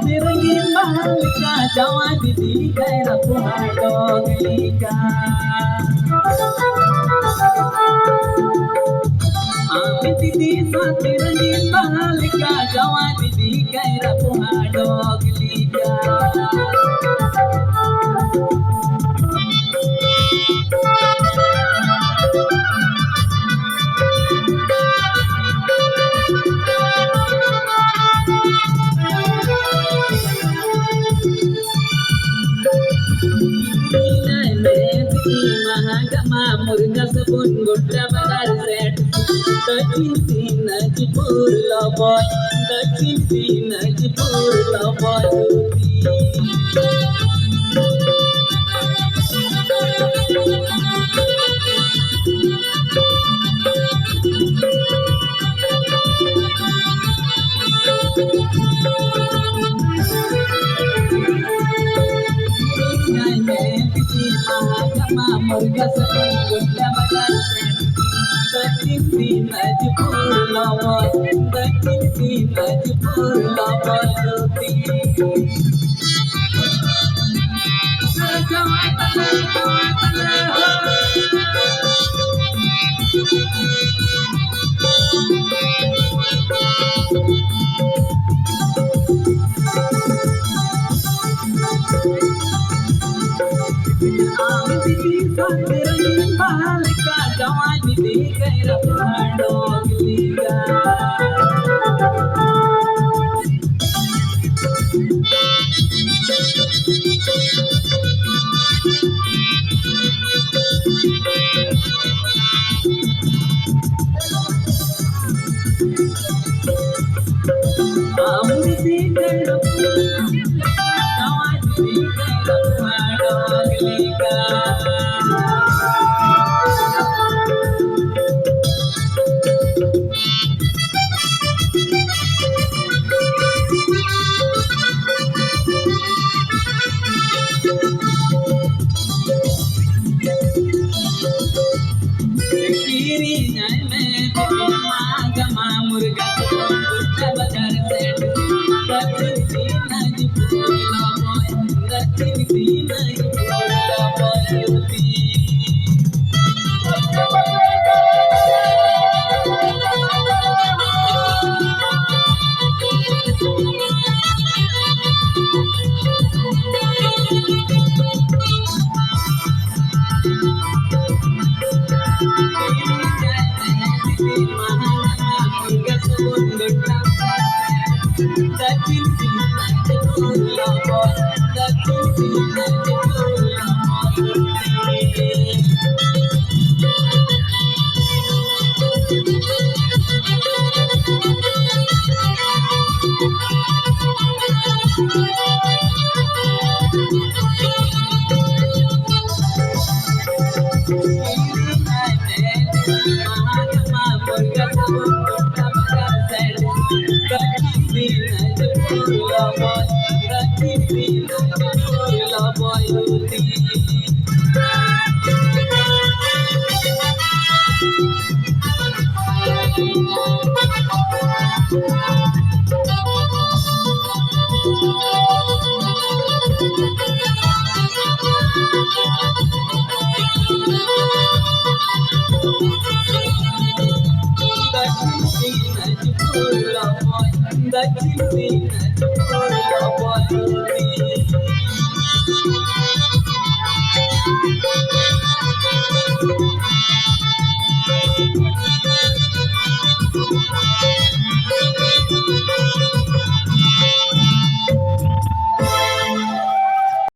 Sirgin Malika, Jawadi Kaira Puhadoglika. Amititi Sirgin Malika, Jawadi Kaira Puhadoglika. Murga sabun gudda bagar set Dachin Najpur Laboy Dachin Najpur Laboy Murga sabun gudda bagar set Dachin Najpur Laboy Dachin Najpur Laboy Malika, Jawadi Kaira Puhadoglika. Amriti Kaira Jawadi Kaira Puhadoglika. Murga gudda bagar set Dachin Najpur Laboy Dachin Najpur Laboy Dachin